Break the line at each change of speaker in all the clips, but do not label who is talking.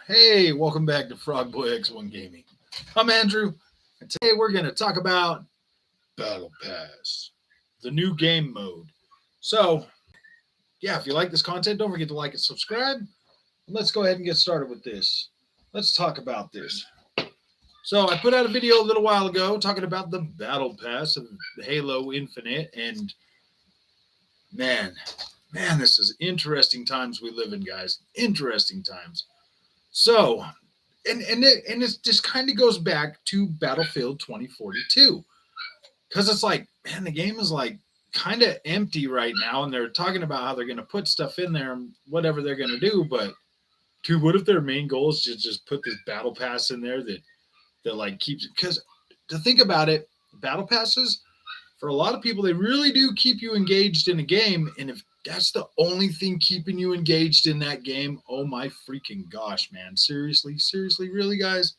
Hey, welcome back to Frogboy X1 Gaming. I'm Andrew, and today we're going to talk about Battle Pass, the new game mode. So, yeah, if you like this content, don't forget to like and subscribe. And let's go ahead and get started with this. Let's talk about this. So, I put out a video a little while ago talking about the Battle Pass of Halo Infinite, and man, this is interesting times we live in, guys. Interesting times. So, and it just kind of goes back to Battlefield 2042 because it's like, man, the game is like kind of empty right now, and they're talking about how they're going to put stuff in there and whatever they're going to do. But dude, what if their main goal is to just put this battle pass in there that like keeps? Because to think about it, battle passes for a lot of people, they really do keep you engaged in a game, and if that's the only thing keeping you engaged in that game, oh my freaking gosh, man. Seriously, really, guys?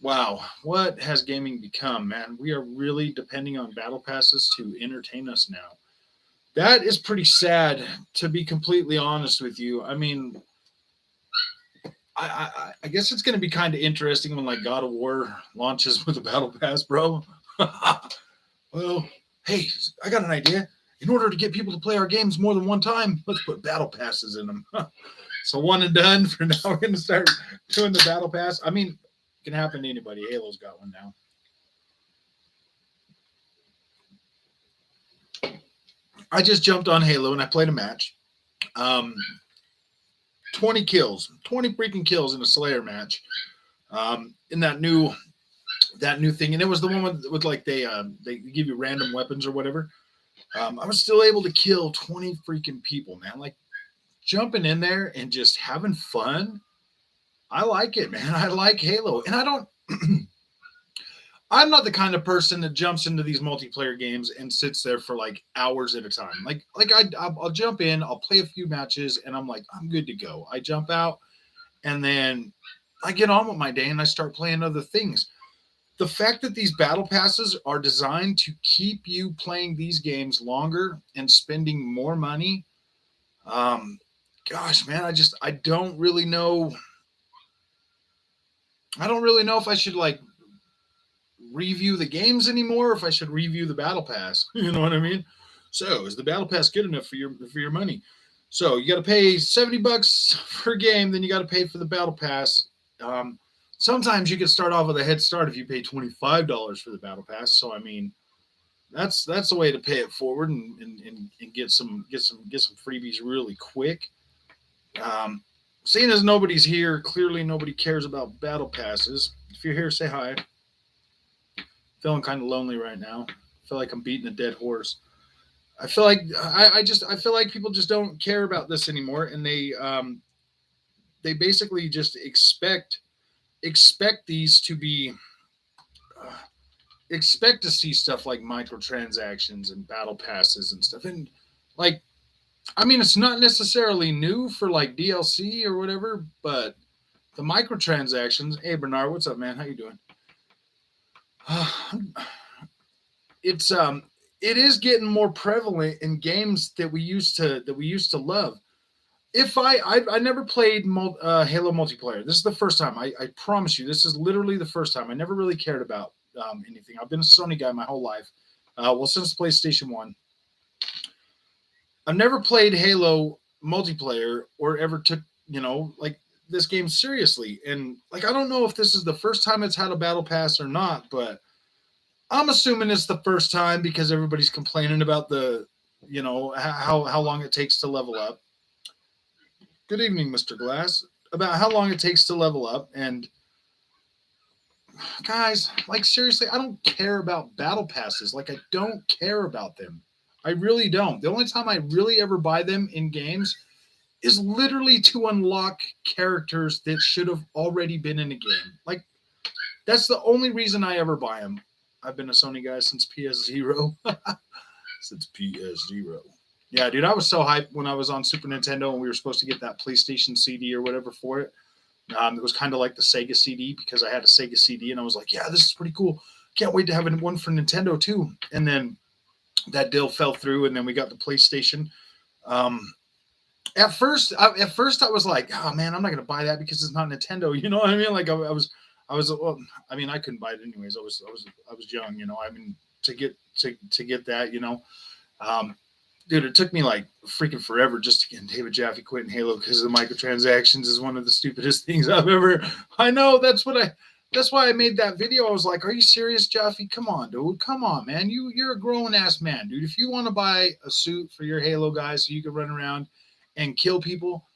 Wow, what has gaming become, man? We are really depending on battle passes to entertain us now. That is pretty sad, to be completely honest with you. I mean, I guess it's going to be kind of interesting when like God of War launches with a battle pass, bro. Well, hey, I got an idea. In order to get people to play our games more than one time, let's put battle passes in them. So one and done. For now, we're going to start doing the battle pass. I mean, it can happen to anybody. Halo's got one now. I just jumped on Halo and I played a match. 20 kills, 20 freaking kills in a Slayer match. In that new thing, and it was the one with like they give you random weapons or whatever. I was still able to kill 20 freaking people, man. Like jumping in there and just having fun. I like it, man. I like Halo, and I don't. I'm not the kind of person that jumps into these multiplayer games and sits there for like hours at a time. I'll jump in, I'll play a few matches, and I'm like, I'm good to go. I jump out, and then I get on with my day and I start playing other things. The fact that these battle passes are designed to keep you playing these games longer and spending more money, gosh, man, I don't really know. I don't really know if I should like review the games anymore, or if I should review the battle pass. You know what I mean? So, is the battle pass good enough for your money? So you got to pay $70 for a game, then you got to pay for the battle pass. Sometimes you can start off with a head start if you pay $25 for the battle pass. So I mean, that's the way to pay it forward and get some freebies really quick. Seeing as nobody's here, clearly nobody cares about battle passes. If you're here, say hi. Feeling kind of lonely right now. I feel like I'm beating a dead horse. I feel like I feel like people just don't care about this anymore, and they basically just expect these to be expect to see stuff like microtransactions and battle passes and stuff. And like, I mean, it's not necessarily new for like DLC or whatever, but the microtransactions. Hey Bernard, what's up, man? How you doing? It is getting more prevalent in games that we used to love. If I never played Halo multiplayer. This is the first time. I promise you, this is literally the first time. I never really cared about anything. I've been a Sony guy my whole life. Since PlayStation 1. I've never played Halo multiplayer or ever took, like this game seriously. And like, I don't know if this is the first time it's had a battle pass or not, but I'm assuming it's the first time because everybody's complaining about the, how long it takes to level up. Good evening, Mr. Glass. About how long it takes to level up. And guys, like seriously, I don't care about battle passes. Like I don't care about them. I really don't. The only time I really ever buy them in games is literally to unlock characters that should have already been in a game. Like that's the only reason I ever buy them. I've been a Sony guy since PS0. Since PS0. Yeah, dude, I was so hyped when I was on Super Nintendo and we were supposed to get that PlayStation CD or whatever for it. It was kind of like the Sega CD because I had a Sega CD and I was like, yeah, this is pretty cool. Can't wait to have one for Nintendo too. And then that deal fell through and then we got the PlayStation. At first I was like, oh man, I'm not gonna buy that because it's not Nintendo. You know what I mean? Like I was well, I mean I couldn't buy it anyways. I was young, you know. I mean to get that, you know. Um, Dude, it took me like freaking forever just to get David Jaffe quitting Halo because of the microtransactions is one of the stupidest things I've ever. I know that's why I made that video. I was like, "Are you serious, Jaffe? Come on, dude. Come on, man. You're a grown ass man, dude. If you want to buy a suit for your Halo guy so you can run around and kill people,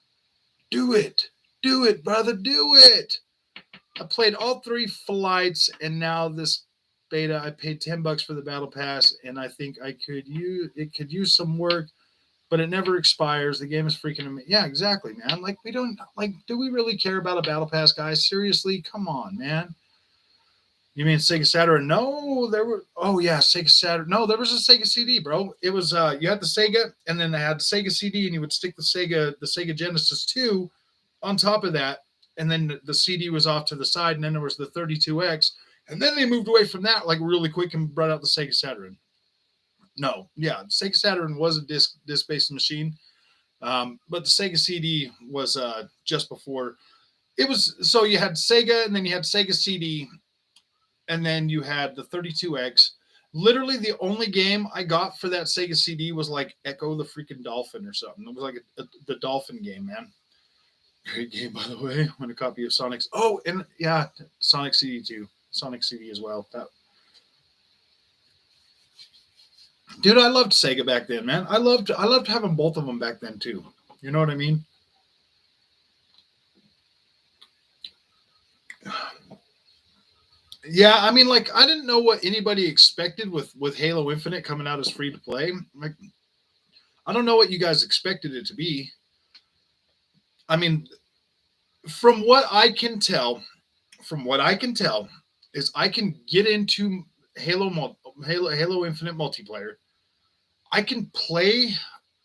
do it. Do it, brother. Do it." I played all three flights, and now this beta. I paid $10 for the battle pass, and I think could use some work, but it never expires. The game is freaking amazing. Yeah, exactly, man. Like we don't like. Do we really care about a battle pass, guys? Seriously, come on, man. You mean Sega Saturn? No, there were. Oh yeah, Sega Saturn. No, there was a Sega CD, bro. It was you had the Sega, and then they had the Sega CD, and you would stick the Sega Genesis 2 on top of that, and then the CD was off to the side, and then there was the 32X, and then they moved away from that like really quick and brought out the Sega Saturn. No, yeah, Sega Saturn was a disc-based machine, but the Sega CD was just before. It was so you had Sega, and then you had Sega CD, and then you had the 32X. Literally, the only game I got for that Sega CD was like Echo the freaking Dolphin or something. It was like the Dolphin game, man. Great game, by the way. I want a copy of Sonic's. Oh, and yeah, Sonic CD too. Sonic CD as well. Dude, I loved Sega back then, man. I loved having both of them back then too. You know what I mean? Yeah, I mean, like I didn't know what anybody expected with Halo Infinite coming out as free to play. Like, I don't know what you guys expected it to be. I mean, from what I can tell, is I can get into Halo Infinite multiplayer. I can play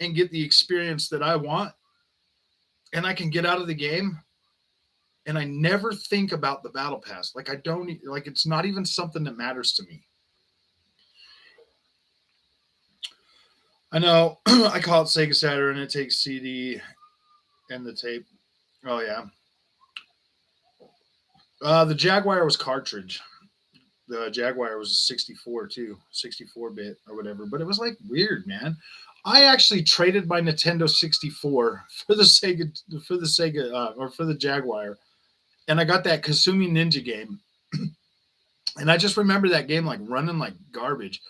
and get the experience that I want, and I can get out of the game, and I never think about the battle pass. Like I don't like it's not even something that matters to me. I know I call it Sega Saturn, and it takes CD and the tape. Oh yeah. The Jaguar was cartridge. The Jaguar was a 64 too, 64-bit or whatever. But it was like weird, man. I actually traded my Nintendo 64 for the Sega or for the Jaguar, and I got that Kasumi Ninja game. And I just remember that game like running like garbage.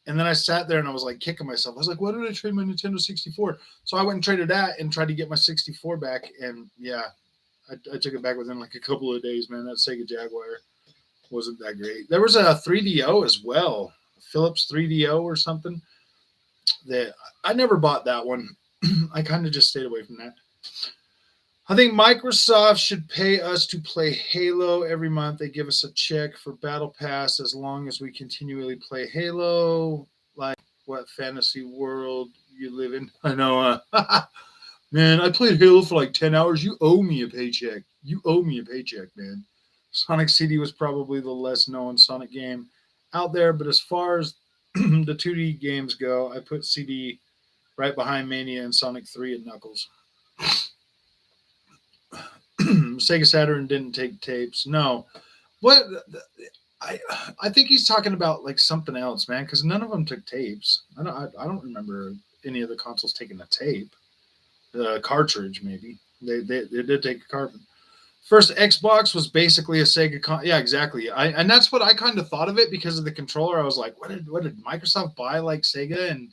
And then I sat there and I was like kicking myself. I was like, why did I trade my Nintendo 64? So I went and traded that and tried to get my 64 back. And yeah, I took it back within like a couple of days, man. That Sega Jaguar wasn't that great. There was a 3DO as well, Philips 3DO or something. That I never bought that one. I kind of just stayed away from that. I think Microsoft should pay us to play Halo every month. They give us a check for Battle Pass as long as we continually play Halo. Like what fantasy world you live in? I know. Man, I played Halo for like 10 hours. You owe me a paycheck. You owe me a paycheck, man. Sonic CD was probably the less known Sonic game out there, but as far as the 2D games go, I put CD right behind Mania and Sonic 3 and Knuckles. Sega Saturn didn't take tapes. No. What I think he's talking about like something else, man, because none of them took tapes. I don't remember any of the consoles taking a tape. The cartridge, maybe. They did take a carbon. First Xbox was basically a Sega yeah, exactly. And that's what I kind of thought of it because of the controller. I was like, what did Microsoft buy like Sega, and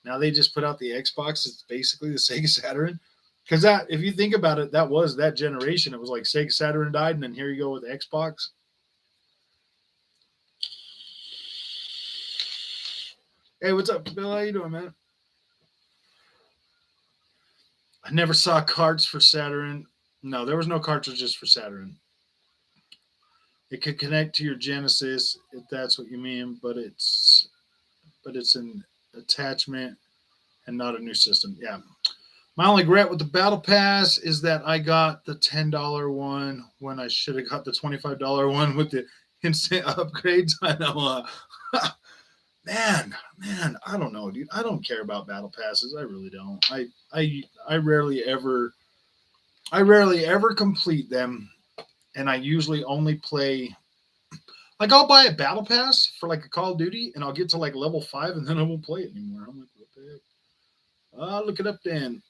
now they just put out the Xbox? It's basically the Sega Saturn. Because that, if you think about it, that was that generation. It was like Sega Saturn died, and then here you go with Xbox. Hey, what's up, Bill? How you doing, man? I never saw cards for Saturn. No, there was no cartridges for Saturn. It could connect to your Genesis if that's what you mean, but it's an attachment and not a new system. Yeah. My only regret with the Battle Pass is that I got the $10 one when I should have got the $25 one with the instant upgrades. I know. Man, I don't know, dude. I don't care about battle passes. I really don't. I rarely ever complete them, and I usually only play. Like I'll buy a battle pass for like a Call of Duty, and I'll get to like level 5, and then I won't play it anymore. I'm like, what the heck? Look it up then.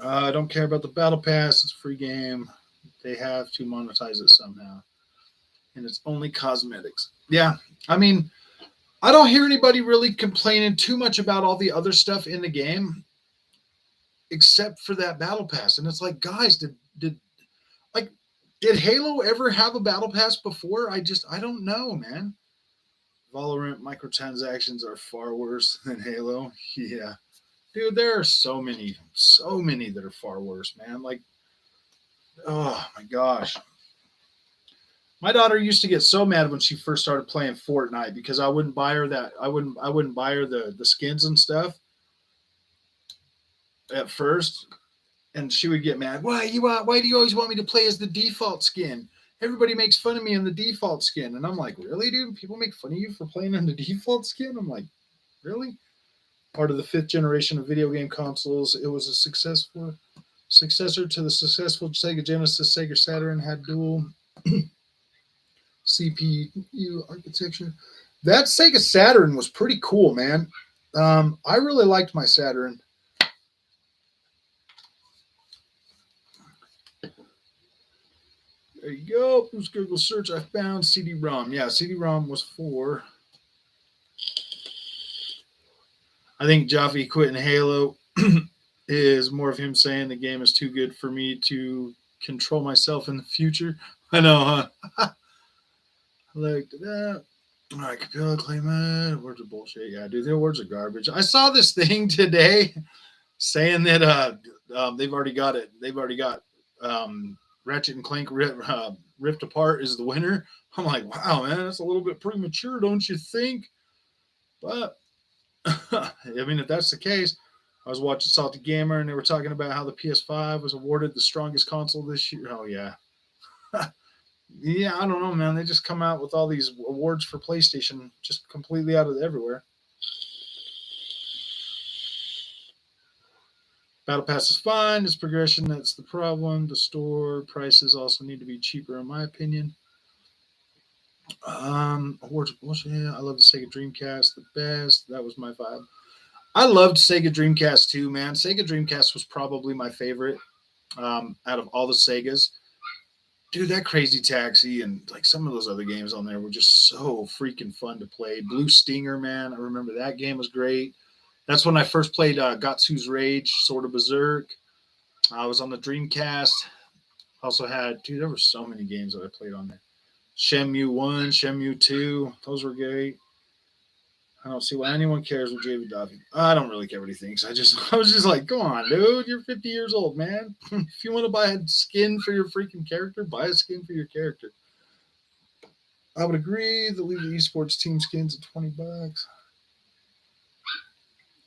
I don't care about the battle pass. It's a free game. They have to monetize it somehow, and it's only cosmetics. Yeah, I mean, I don't hear anybody really complaining too much about all the other stuff in the game, except for that battle pass. And it's like, guys, like did Halo ever have a battle pass before? I don't know, man. Valorant microtransactions are far worse than Halo. Yeah. Dude, there are so many that are far worse, man. Like, oh my gosh. My daughter used to get so mad when she first started playing Fortnite because I wouldn't buy her I wouldn't buy her the skins and stuff at first. And she would get mad. Why do you always want me to play as the default skin? Everybody makes fun of me in the default skin. And I'm like, really, dude? People make fun of you for playing in the default skin? I'm like, really? Part of the 5th generation of video game consoles, it was a successor to the successful Sega Genesis. Sega Saturn had dual CPU architecture. That Sega Saturn was pretty cool, man. I really liked my Saturn. There you go. Boost Google search. I found CD-ROM. Yeah, CD-ROM was 4. I think Jaffe quitting Halo is more of him saying the game is too good for me to control myself in the future. I know, huh? I like that. All right, Capella, Clayman. Words are bullshit. Yeah, dude, their words are garbage. I saw this thing today saying that they've already got it. They've already got Ratchet and Clank Rift Apart is the winner. I'm like, wow, man, that's a little bit premature, don't you think? But I mean, if that's the case, I was watching Salty Gamer and they were talking about how the PS5 was awarded the strongest console this year. Oh yeah, yeah. I don't know, man. They just come out with all these awards for PlayStation, just completely out of everywhere. Battle Pass is fine. It's progression that's the problem. The store prices also need to be cheaper, in my opinion. Awards bullshit. I love the Sega Dreamcast the best. That was my vibe. I loved Sega Dreamcast too, man. Sega Dreamcast was probably my favorite out of all the Segas. Dude, that Crazy Taxi and like some of those other games on there were just so freaking fun to play. Blue Stinger, man. I remember that game was great. That's when I first played Gatsu's Rage, Sword of Berserk. I was on the Dreamcast. Also had, dude, there were so many games that I played on there. Shenmue 1, Shenmue 2. Those were great. I don't see why anyone cares what JV Duffy. I don't really care what he thinks. I was just like, come on, dude. You're 50 years old, man. If you want to buy a skin for your freaking character, buy a skin for your character. I would agree. The League of Esports team skins at $20.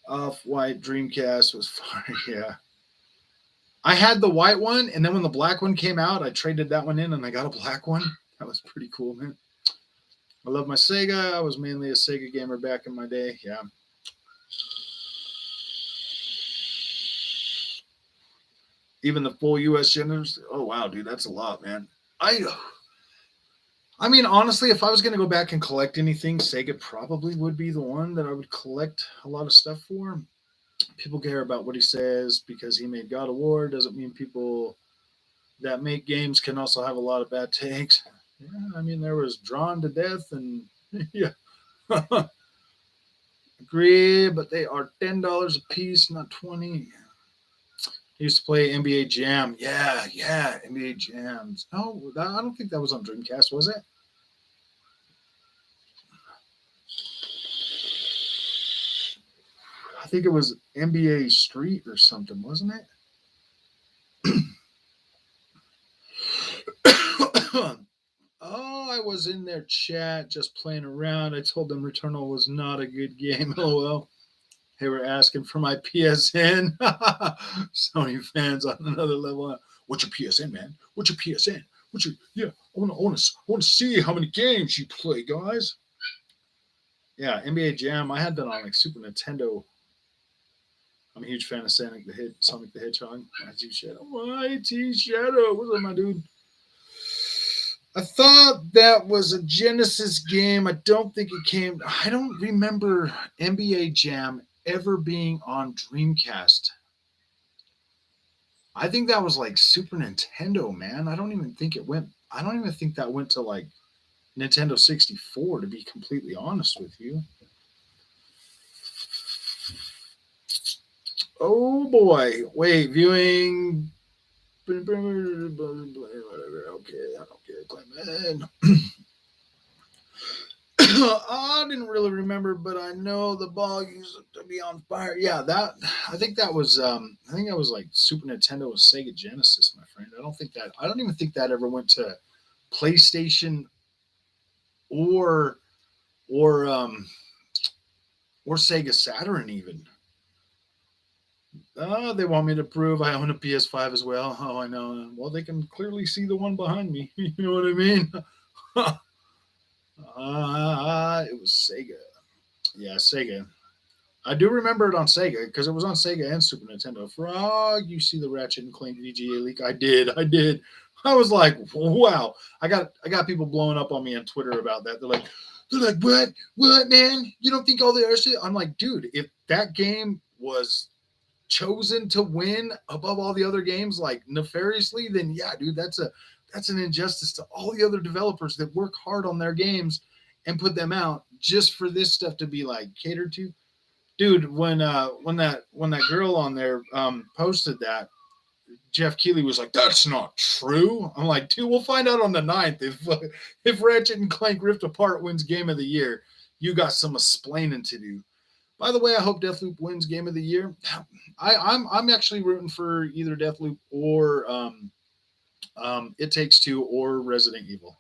Off-white Dreamcast was fire. Yeah. I had the white one, and then when the black one came out, I traded that one in, and I got a black one. That was pretty cool, man. I love my Sega. I was mainly a Sega gamer back in my day. Yeah. Even the full US genders. Oh wow, dude, that's a lot, man. I mean, honestly, if I was gonna go back and collect anything, Sega probably would be the one that I would collect a lot of stuff for. People care about what he says because he made God of War. Doesn't mean people that make games can also have a lot of bad takes. Yeah, I mean, there was Drawn to Death and yeah. Agree, but they are $10 a piece, not 20. I used to play NBA Jam. Yeah, NBA Jams. No, I don't think that was on Dreamcast, was it? I think it was NBA Street or something, wasn't it? Oh, I was in their chat just playing around. I told them Returnal was not a good game. LOL. They were asking for my PSN. Sony fans on another level. What's your PSN, man? What's your PSN? I want to see how many games you play, guys. Yeah, NBA Jam. I had that on like Super Nintendo. I'm a huge fan of Sonic the Hedgehog. YT Shadow. YT Shadow. What's up, my dude? I thought that was a Genesis game. I don't think it came. I don't remember NBA Jam ever being on Dreamcast. I think that was like Super Nintendo, man. I don't even think it went. I don't even think that went to like Nintendo 64, to be completely honest with you. Oh boy. Wait, viewing. Whatever. Okay, I don't care. Man. I didn't really remember, but I know the ball used to be on fire. Yeah, that I think that was like Super Nintendo and Sega Genesis, my friend. I don't even think that ever went to PlayStation or or um or Sega Saturn even. Oh, they want me to prove I own a PS5 as well. Oh, I know. Well, they can clearly see the one behind me. You know what I mean? It was Sega. Yeah, Sega. I do remember it on Sega because it was on Sega and Super Nintendo. Frog, you see the Ratchet and Clank VGA leak? I did. I did. I was like, wow. I got people blowing up on me on Twitter about that. They're like, what, man? You don't think all the other shit? I'm like, dude, if that game was chosen to win above all the other games like nefariously, then yeah, dude, that's an injustice to all the other developers that work hard on their games and put them out just for this stuff to be like catered to. Dude, when that girl on there posted that, Jeff Keighley was like, "That's not true." I'm like, "Dude, we'll find out on the 9th if Ratchet and Clank Rift Apart wins Game of the Year. You got some explaining to do." By the way, I hope Deathloop wins Game of the Year. I'm actually rooting for either Deathloop or It Takes Two or Resident Evil.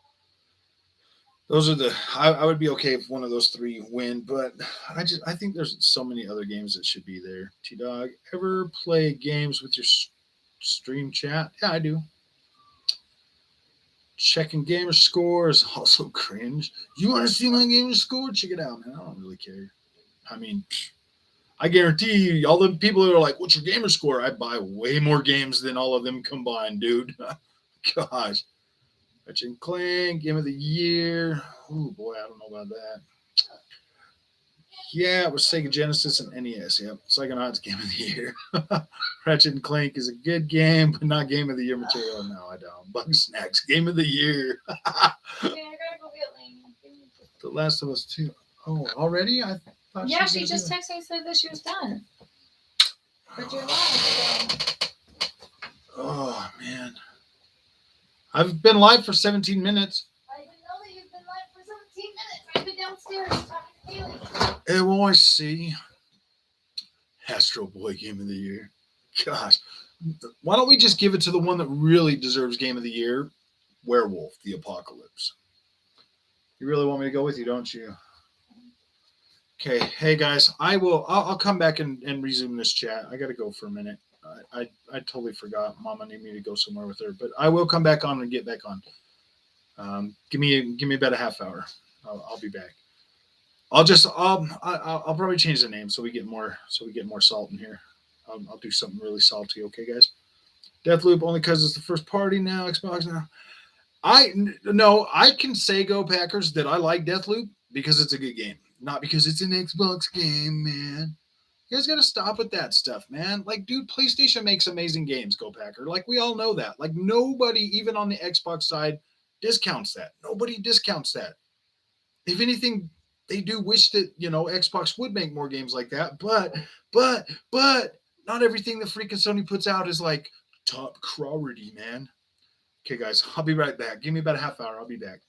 Those are I would be okay if one of those three win, but I think there's so many other games that should be there. T Dog, ever play games with your stream chat? Yeah, I do. Checking gamer score is also cringe. You want to see my gamer score? Check it out, man. I don't really care. I mean, I guarantee you, all the people that are like, "What's your gamer score?" I buy way more games than all of them combined, dude. Gosh. Ratchet and Clank, Game of the Year. Oh boy, I don't know about that. Yeah, it was Sega Genesis and NES. Yep, Psychonauts Game of the Year. Ratchet and Clank is a good game, but not Game of the Year material. No, I don't. Bug Snacks Game of the Year.
Okay, I gotta go get Lane.
The Last of Us 2. Oh, already? I thought
Yeah, she just texted me and said that she was done. But you're live.
Oh man, I've been live for 17 minutes.
I didn't know that you've been live for 17 minutes. I've been downstairs talking to Haley.
Oh, I see. Astro Boy Game of the Year. Gosh, why don't we just give it to the one that really deserves Game of the Year? Werewolf: The Apocalypse. You really want me to go with you, don't you? Okay, hey guys, I'll come back and resume this chat. I gotta go for a minute. I totally forgot. Mama needed me to go somewhere with her, but I will come back on and get back on. Give me about a half hour. I'll be back. I'll probably change the name so we get more salt in here. I'll do something really salty. Okay, guys. Deathloop only because it's the first party now. Xbox now. I can say Go Packers that I like Deathloop because it's a good game, not because it's an Xbox game, man. You guys got to stop with that stuff, man. Like, dude, PlayStation makes amazing games, Go Packer. Like, we all know that. Like, nobody, even on the Xbox side, discounts that. Nobody discounts that. If anything, they do wish that, Xbox would make more games like that. But, not everything that freaking Sony puts out is like top priority, man. Okay, guys, I'll be right back. Give me about a half hour. I'll be back.